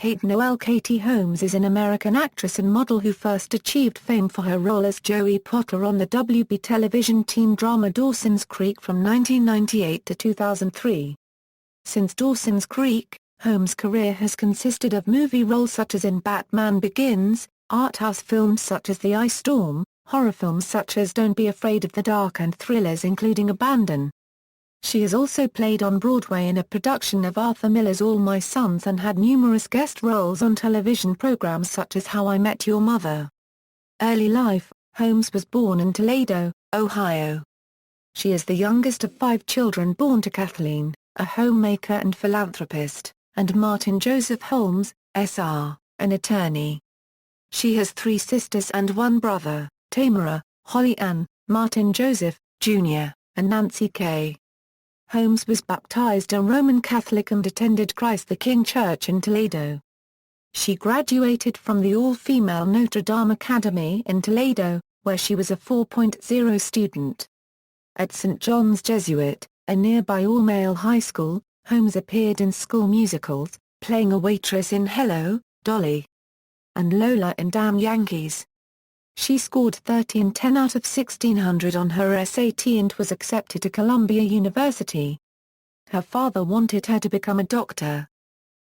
Kate Noelle. Katie Holmes is an American actress and model who first achieved fame for her role as Joey Potter on the WB television teen drama Dawson's Creek from 1998 to 2003. Since Dawson's Creek, Holmes' career has consisted of movie roles such as in Batman Begins, art house films such as The Ice Storm, horror films such as Don't Be Afraid of the Dark, and thrillers including Abandon. She has also played on Broadway in a production of Arthur Miller's All My Sons and had numerous guest roles on television programs such as How I Met Your Mother. Early life: Holmes was born in Toledo, Ohio. She is the youngest of 5 children born to Kathleen, a homemaker and philanthropist, and Martin Joseph Holmes, Sr., an attorney. She has 3 sisters and 1 brother, Tamara, Holly Ann, Martin Joseph, Jr., and Nancy K. Holmes was baptized a Roman Catholic and attended Christ the King Church in Toledo. She graduated from the all-female Notre Dame Academy in Toledo, where she was a 4.0 student. At St. John's Jesuit, a nearby all-male high school, Holmes appeared in school musicals, playing a waitress in Hello, Dolly! And Lola in Damn Yankees. She scored 1310 out of 1600 on her SAT and was accepted to Columbia University. Her father wanted her to become a doctor.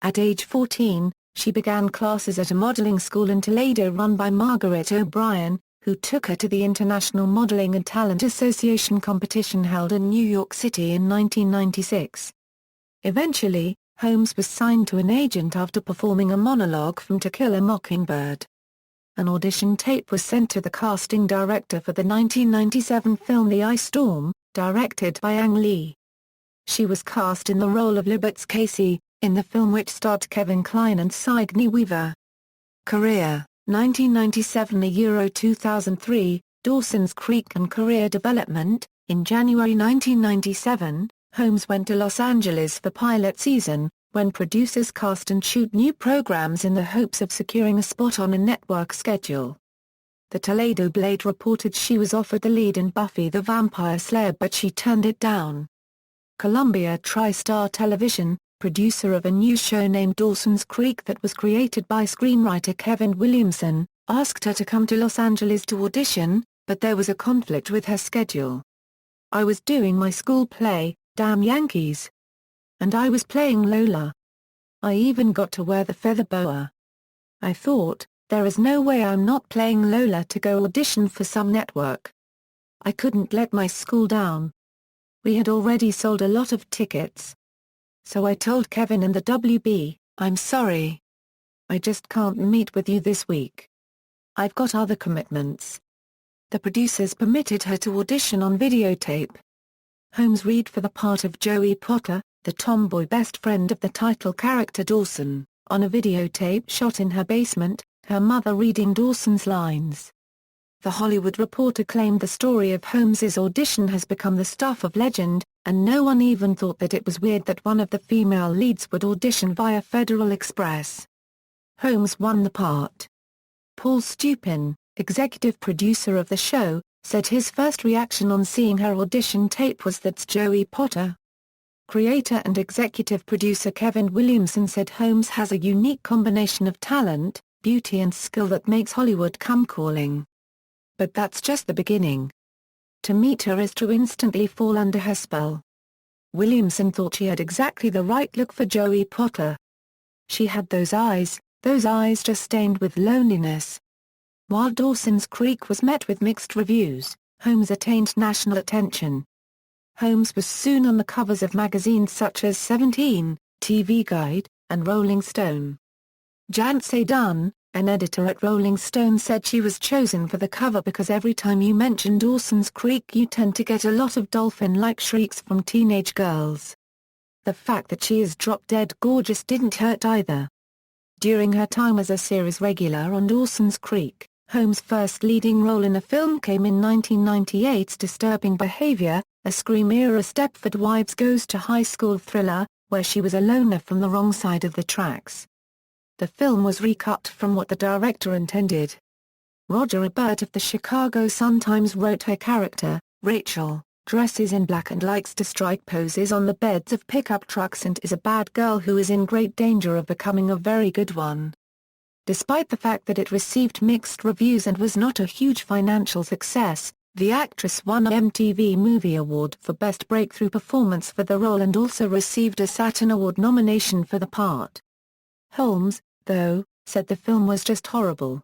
At age 14, she began classes at a modeling school in Toledo run by Margaret O'Brien, who took her to the International Modeling and Talent Association competition held in New York City in 1996. Eventually, Holmes was signed to an agent after performing a monologue from To Kill a Mockingbird. An audition tape was sent to the casting director for the 1997 film The Ice Storm, directed by Ang Lee. She was cast in the role of Libet's Casey, in the film which starred Kevin Kline and Sigourney Weaver. Career: 1997 2003, Dawson's Creek and career development. In January 1997, Holmes went to Los Angeles for pilot season, when producers cast and shoot new programs in the hopes of securing a spot on a network schedule. The Toledo Blade reported she was offered the lead in Buffy the Vampire Slayer but she turned it down. Columbia TriStar Television, producer of a new show named Dawson's Creek that was created by screenwriter Kevin Williamson, asked her to come to Los Angeles to audition, but there was a conflict with her schedule. "I was doing my school play, Damn Yankees. And I was playing Lola. I even got to wear the feather boa. I thought, there is no way I'm not playing Lola to go audition for some network. I couldn't let my school down. We had already sold a lot of tickets. So I told Kevin and the WB, I'm sorry. I just can't meet with you this week. I've got other commitments." The producers permitted her to audition on videotape. Holmes read for the part of Joey Potter, the tomboy best friend of the title character Dawson, on a videotape shot in her basement, her mother reading Dawson's lines. The Hollywood Reporter claimed the story of Holmes's audition has become the stuff of legend, and no one even thought that it was weird that one of the female leads would audition via Federal Express. Holmes won the part. Paul Stupin, executive producer of the show, said his first reaction on seeing her audition tape was "That's Joey Potter." Creator and executive producer Kevin Williamson said Holmes has a unique combination of talent, beauty and skill that makes Hollywood come calling. But that's just the beginning. To meet her is to instantly fall under her spell. Williamson thought she had exactly the right look for Joey Potter. She had those eyes just stained with loneliness. While Dawson's Creek was met with mixed reviews, Holmes attained national attention. Holmes was soon on the covers of magazines such as 17, TV Guide, and Rolling Stone. Janse Dunn, an editor at Rolling Stone, said she was chosen for the cover because every time you mention Dawson's Creek you tend to get a lot of dolphin-like shrieks from teenage girls. The fact that she is drop-dead gorgeous didn't hurt either. During her time as a series regular on Dawson's Creek, Holmes' first leading role in a film came in 1998's Disturbing Behavior, a Scream-era Stepford Wives Goes to High School thriller, where she was a loner from the wrong side of the tracks. The film was recut from what the director intended. Roger Ebert of the Chicago Sun-Times wrote her character, Rachel, dresses in black and likes to strike poses on the beds of pickup trucks and is a bad girl who is in great danger of becoming a very good one. Despite the fact that it received mixed reviews and was not a huge financial success, the actress won an MTV Movie Award for Best Breakthrough Performance for the role and also received a Saturn Award nomination for the part. Holmes, though, said the film was just horrible.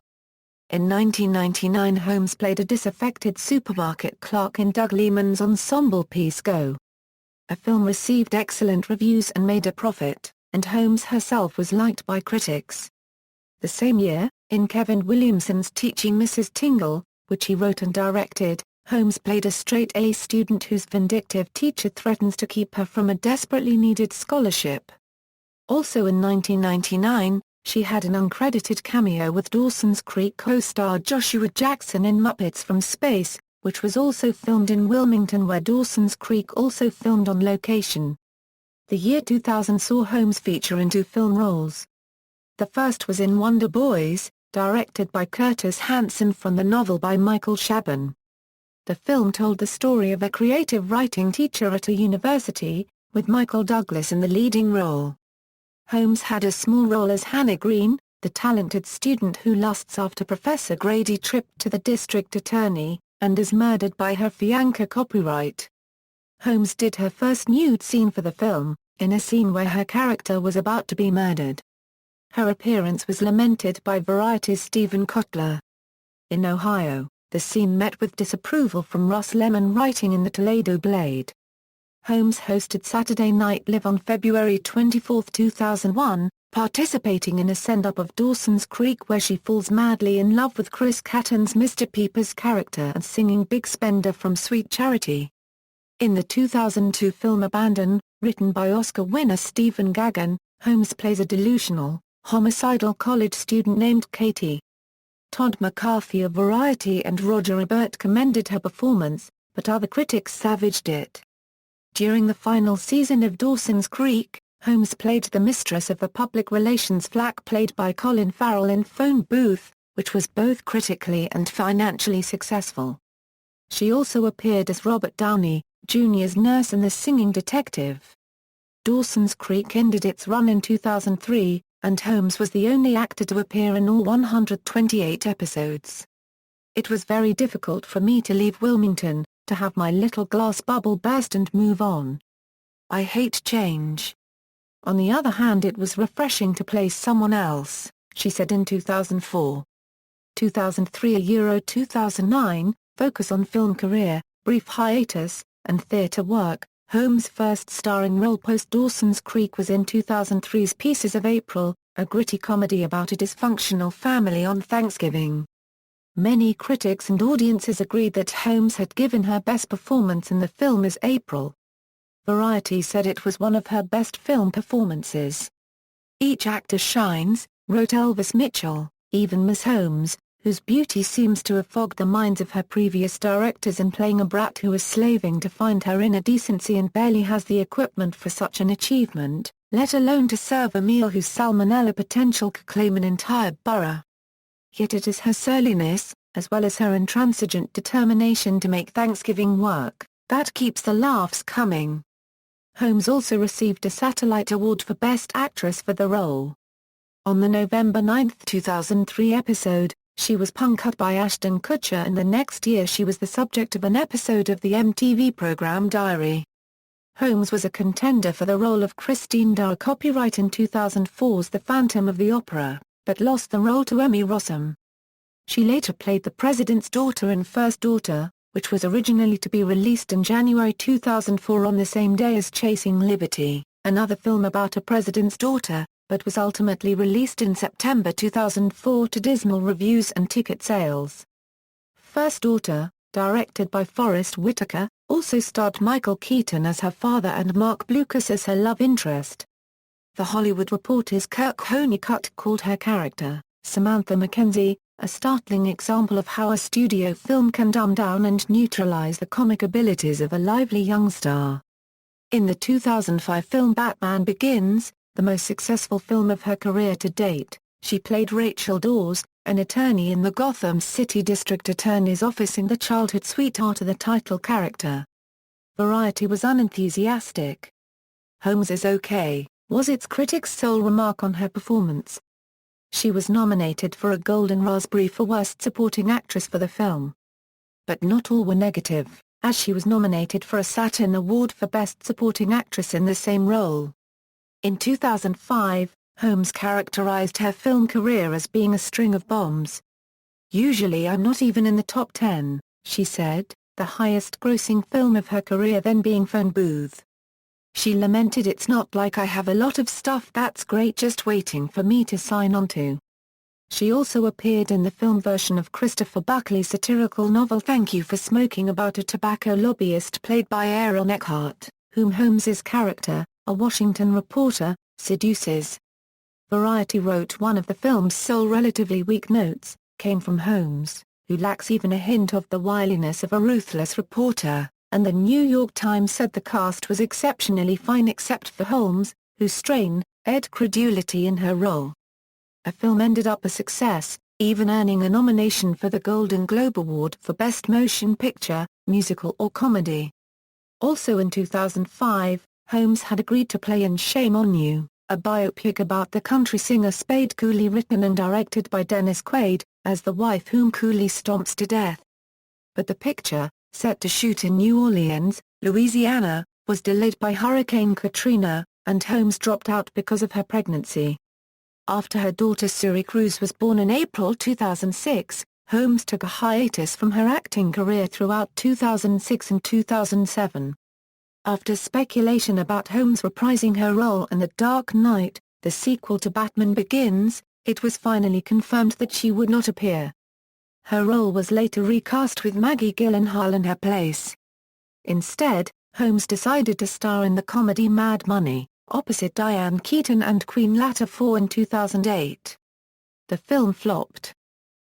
In 1999, Holmes played a disaffected supermarket clerk in Doug Liman's ensemble piece Go. The film received excellent reviews and made a profit, and Holmes herself was liked by critics. The same year, in Kevin Williamson's Teaching Mrs. Tingle, which he wrote and directed, Holmes played a straight-A student whose vindictive teacher threatens to keep her from a desperately needed scholarship. Also in 1999, she had an uncredited cameo with Dawson's Creek co-star Joshua Jackson in Muppets from Space, which was also filmed in Wilmington where Dawson's Creek also filmed on location. The year 2000 saw Holmes feature in 2 film roles. The first was in Wonder Boys, directed by Curtis Hanson from the novel by Michael Chabon. The film told the story of a creative writing teacher at a university, with Michael Douglas in the leading role. Holmes had a small role as Hannah Green, the talented student who lusts after Professor Grady Tripp to the district attorney, and is murdered by her fiancé copyright. Holmes did her first nude scene for the film, in a scene where her character was about to be murdered. Her appearance was lamented by Variety's Stephen Kotler. In Ohio, the scene met with disapproval from Russ Lemon writing in the Toledo Blade. Holmes hosted Saturday Night Live on February 24, 2001, participating in a send-up of Dawson's Creek where she falls madly in love with Chris Kattan's Mr. Peepers character and singing Big Spender from Sweet Charity. In the 2002 film Abandon, written by Oscar winner Stephen Gaghan, Holmes plays a delusional, homicidal college student named Katie. Todd McCarthy of Variety and Roger Ebert commended her performance, but other critics savaged it. During the final season of Dawson's Creek, Holmes played the mistress of the public relations flack played by Colin Farrell in Phone Booth, which was both critically and financially successful. She also appeared as Robert Downey, Jr.'s nurse in The Singing Detective. Dawson's Creek ended its run in 2003, and Holmes was the only actor to appear in all 128 episodes. It was very difficult for me to leave Wilmington, to have my little glass bubble burst and move on. I hate change. On the other hand, it was refreshing to play someone else, she said in 2004. 2003 Euro 2009, focus on film career, brief hiatus, and theatre work. Holmes' first starring role post-Dawson's Creek was in 2003's Pieces of April, a gritty comedy about a dysfunctional family on Thanksgiving. Many critics and audiences agreed that Holmes had given her best performance in the film as April. Variety said it was one of her best film performances. Each actor shines, wrote Elvis Mitchell, even Miss Holmes, whose beauty seems to have fogged the minds of her previous directors in playing a brat who is slaving to find her inner decency and barely has the equipment for such an achievement, let alone to serve a meal whose salmonella potential could claim an entire borough. Yet it is her surliness, as well as her intransigent determination to make Thanksgiving work, that keeps the laughs coming. Holmes also received a Satellite Award for Best Actress for the role. On the November 9, 2003 episode, she was punk-cut by Ashton Kutcher, and the next year she was the subject of an episode of the MTV program Diary. Holmes was a contender for the role of Christine Dara copyright in 2004's The Phantom of the Opera, but lost the role to Emmy Rossum. She later played the president's daughter in First Daughter, which was originally to be released in January 2004 on the same day as Chasing Liberty, another film about a president's daughter, but was ultimately released in September 2004 to dismal reviews and ticket sales. First Daughter, directed by Forrest Whitaker, also starred Michael Keaton as her father and Mark Blucas as her love interest. The Hollywood Reporter's Kirk Honeycutt called her character, Samantha Mackenzie, a startling example of how a studio film can dumb down and neutralize the comic abilities of a lively young star. In the 2005 film Batman Begins, the most successful film of her career to date, she played Rachel Dawes, an attorney in the Gotham City District Attorney's Office and the childhood sweetheart of the title character. Variety was unenthusiastic. "Holmes is okay," was its critics' sole remark on her performance. She was nominated for a Golden Raspberry for Worst Supporting Actress for the film. But not all were negative, as she was nominated for a Saturn Award for Best Supporting Actress in the same role. In 2005, Holmes characterized her film career as being a string of bombs. "Usually I'm not even in the top 10, she said, the highest-grossing film of her career then being Phone Booth. She lamented, "It's not like I have a lot of stuff that's great just waiting for me to sign on to." She also appeared in the film version of Christopher Buckley's satirical novel Thank You for Smoking about a tobacco lobbyist played by Aaron Eckhart, whom Holmes's character, a Washington reporter, seduces. Variety wrote one of the film's sole relatively weak notes came from Holmes, who lacks even a hint of the wiliness of a ruthless reporter, and the New York Times said the cast was exceptionally fine except for Holmes, whose strain, credulity in her role. The film ended up a success, even earning a nomination for the Golden Globe Award for Best Motion Picture, Musical or Comedy. Also in 2005, Holmes had agreed to play in Shame on You, a biopic about the country singer Spade Cooley written and directed by Dennis Quaid, as the wife whom Cooley stomps to death. But the picture, set to shoot in New Orleans, Louisiana, was delayed by Hurricane Katrina, and Holmes dropped out because of her pregnancy. After her daughter Suri Cruz was born in April 2006, Holmes took a hiatus from her acting career throughout 2006 and 2007. After speculation about Holmes reprising her role in The Dark Knight, the sequel to Batman Begins, it was finally confirmed that she would not appear. Her role was later recast with Maggie Gyllenhaal in her place. Instead, Holmes decided to star in the comedy Mad Money, opposite Diane Keaton and Queen Latifah in 2008. The film flopped.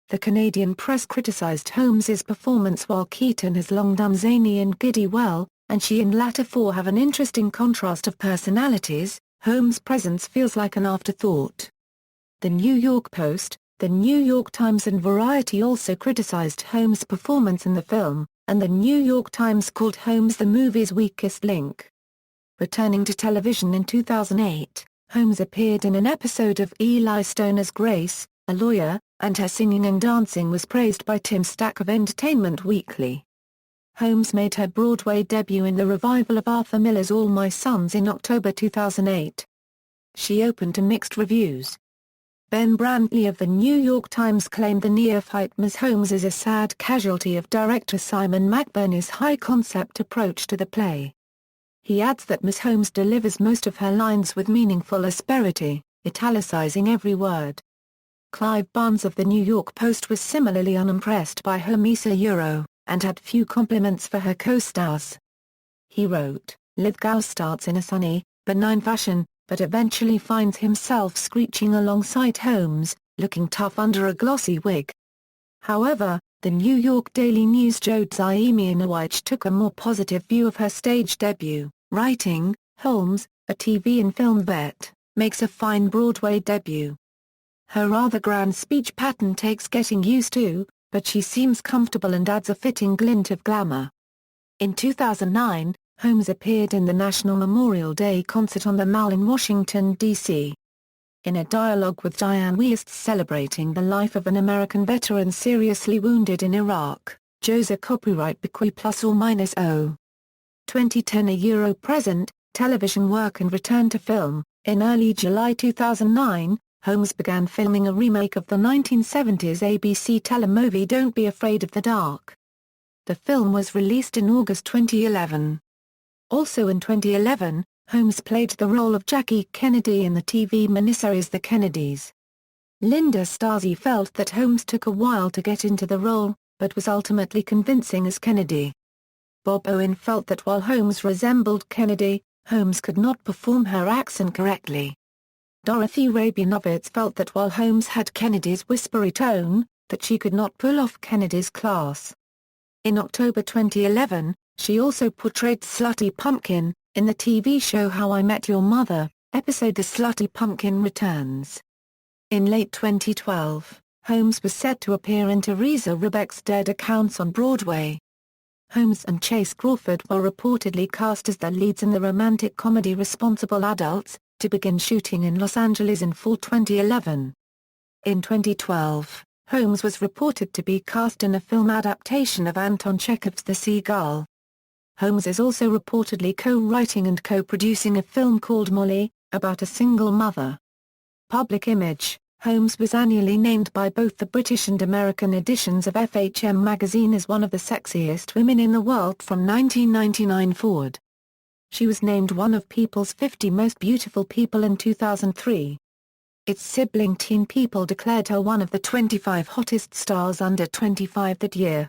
The Canadian press criticized Holmes's performance while Keaton has long done zany and giddy well, and she and Latifah have an interesting contrast of personalities. Holmes' presence feels like an afterthought. The New York Post, The New York Times and Variety also criticized Holmes' performance in the film, and the New York Times called Holmes the movie's weakest link. Returning to television in 2008, Holmes appeared in an episode of Eli Stoner's Grace, a Lawyer, and her singing and dancing was praised by Tim Stack of Entertainment Weekly. Holmes made her Broadway debut in the revival of Arthur Miller's All My Sons in October 2008. She opened to mixed reviews. Ben Brantley of the New York Times claimed the neophyte Ms. Holmes is a sad casualty of director Simon McBurney's high-concept approach to the play. He adds that Ms. Holmes delivers most of her lines with meaningful asperity, italicizing every word. Clive Barnes of the New York Post was similarly unimpressed by her Euro, and had few compliments for her co-stars. He wrote, Lithgow starts in a sunny, benign fashion, but eventually finds himself screeching alongside Holmes, looking tough under a glossy wig. However, the New York Daily News' Joe Dziemianowicz took a more positive view of her stage debut, writing, Holmes, a TV and film vet, makes a fine Broadway debut. Her rather grand speech pattern takes getting used to, but she seems comfortable and adds a fitting glint of glamour. In 2009, Holmes appeared in the National Memorial Day concert on the Mall in Washington, D.C. In a dialogue with Diane Wiest celebrating the life of an American veteran seriously wounded in Iraq, Joe's a copyright bequeath ±0. 2010 a present, television work and return to film. In early July 2009, Holmes began filming a remake of the 1970s ABC telemovie Don't Be Afraid of the Dark. The film was released in August 2011. Also in 2011, Holmes played the role of Jackie Kennedy in the TV miniseries The Kennedys. Linda Stasi felt that Holmes took a while to get into the role, but was ultimately convincing as Kennedy. Bob Owen felt that while Holmes resembled Kennedy, Holmes could not perform her accent correctly. Dorothy Rabinowitz felt that while Holmes had Kennedy's whispery tone, that she could not pull off Kennedy's class. In October 2011, she also portrayed Slutty Pumpkin, in the TV show How I Met Your Mother, episode The Slutty Pumpkin Returns. In late 2012, Holmes was set to appear in Teresa Rebeck's Dead Accounts on Broadway. Holmes and Chase Crawford were reportedly cast as the leads in the romantic comedy Responsible Adults, to begin shooting in Los Angeles in fall 2011. In 2012, Holmes was reported to be cast in a film adaptation of Anton Chekhov's The Seagull. Holmes is also reportedly co-writing and co-producing a film called Molly, about a single mother. Public image. Holmes was annually named by both the British and American editions of FHM magazine as one of the sexiest women in the world from 1999 forward. She was named one of People's 50 Most Beautiful People in 2003. Its sibling Teen People declared her one of the 25 hottest stars under 25 that year.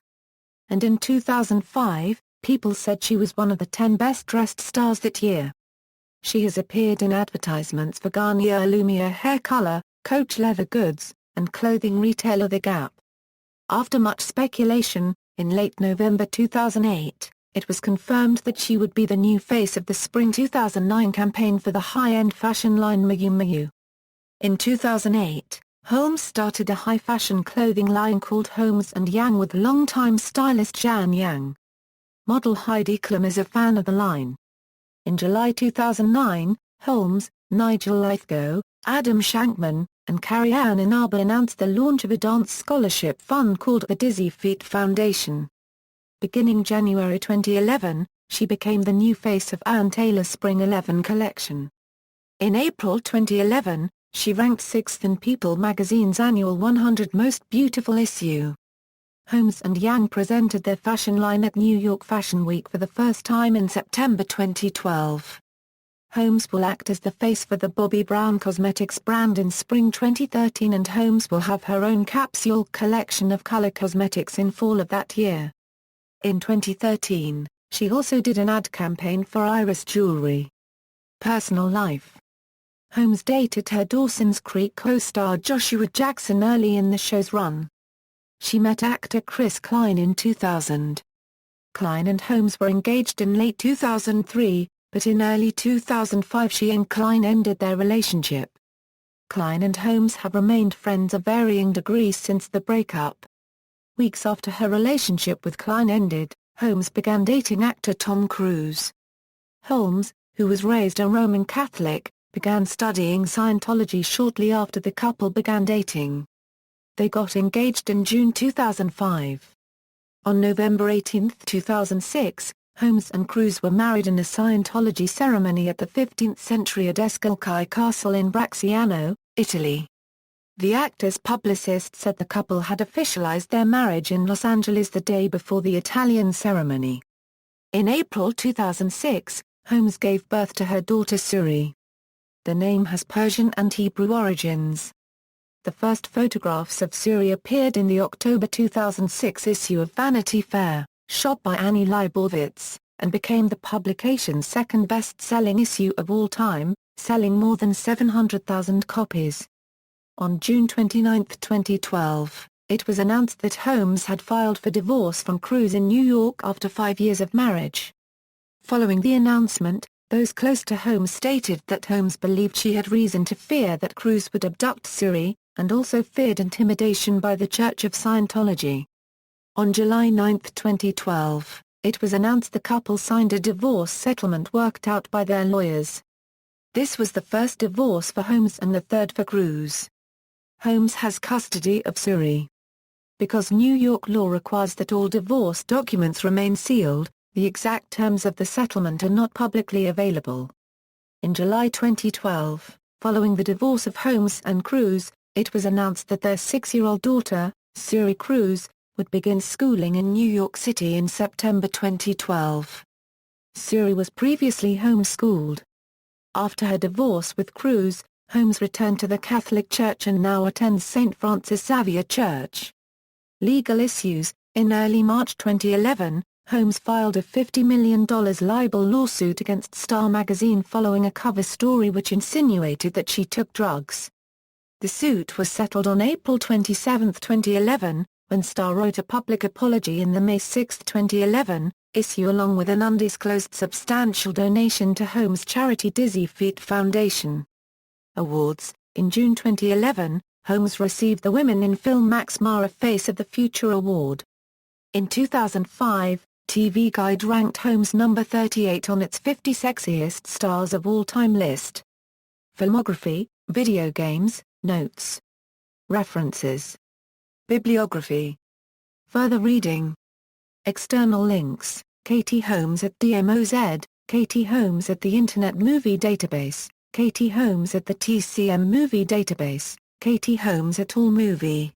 And in 2005, People said she was one of the 10 best-dressed stars that year. She has appeared in advertisements for Garnier Lumia hair color, Coach leather goods, and clothing retailer The Gap. After much speculation, in late November 2008, it was confirmed that she would be the new face of the spring 2009 campaign for the high-end fashion line Miu Miu. In 2008, Holmes started a high-fashion clothing line called Holmes & Yang with longtime stylist Jan Yang. Model Heidi Klum is a fan of the line. In July 2009, Holmes, Nigel Lythgoe, Adam Shankman, and Carrie Ann Inaba announced the launch of a dance scholarship fund called the Dizzy Feet Foundation. Beginning January 2011, she became the new face of Ann Taylor's Spring 11 collection. In April 2011, she ranked 6th in People magazine's annual 100 Most Beautiful issue. Holmes & Yang presented their fashion line at New York Fashion Week for the first time in September 2012. Holmes will act as the face for the Bobbi Brown Cosmetics brand in spring 2013 and Holmes will have her own capsule collection of color cosmetics in fall of that year. In 2013, she also did an ad campaign for Iris Jewelry. Personal life. Holmes dated her Dawson's Creek co-star Joshua Jackson early in the show's run. She met actor Chris Klein in 2000. Klein and Holmes were engaged in late 2003, but in early 2005 she and Klein ended their relationship. Klein and Holmes have remained friends of varying degrees since the breakup. Weeks after her relationship with Klein ended, Holmes began dating actor Tom Cruise. Holmes, who was raised a Roman Catholic, began studying Scientology shortly after the couple began dating. They got engaged in June 2005. On November 18, 2006, Holmes and Cruise were married in a Scientology ceremony at the 15th century Adescalchi Castle in Bracciano, Italy. The actor's publicist said the couple had officialized their marriage in Los Angeles the day before the Italian ceremony. In April 2006, Holmes gave birth to her daughter Suri. The name has Persian and Hebrew origins. The first photographs of Suri appeared in the October 2006 issue of Vanity Fair, shot by Annie Leibovitz, and became the publication's second best-selling issue of all time, selling more than 700,000 copies. On June 29, 2012, it was announced that Holmes had filed for divorce from Cruise in New York after 5 years of marriage. Following the announcement, those close to Holmes stated that Holmes believed she had reason to fear that Cruise would abduct Suri, and also feared intimidation by the Church of Scientology. On July 9, 2012, it was announced the couple signed a divorce settlement worked out by their lawyers. This was the first divorce for Holmes and the third for Cruise. Holmes has custody of Suri. Because New York law requires that all divorce documents remain sealed, the exact terms of the settlement are not publicly available. In July 2012, following the divorce of Holmes and Cruise, it was announced that their 6-year-old daughter, Suri Cruise, would begin schooling in New York City in September 2012. Suri was previously homeschooled. After her divorce with Cruise, Holmes returned to the Catholic Church and now attends St. Francis Xavier Church. Legal issues. In early March 2011, Holmes filed a $50 million libel lawsuit against Star magazine following a cover story which insinuated that she took drugs. The suit was settled on April 27, 2011, when Star wrote a public apology in the May 6, 2011, issue along with an undisclosed substantial donation to Holmes' charity Dizzy Feet Foundation. Awards. In June 2011, Holmes received the Women in Film Max Mara Face of the Future Award. In 2005, TV Guide ranked Holmes number 38 on its 50 sexiest stars of all time list. Filmography, video games, notes. References. Bibliography. Further reading. External links, Katie Holmes at DMOZ, Katie Holmes at the Internet Movie Database, Katie Holmes at the TCM Movie Database, Katie Holmes at AllMovie.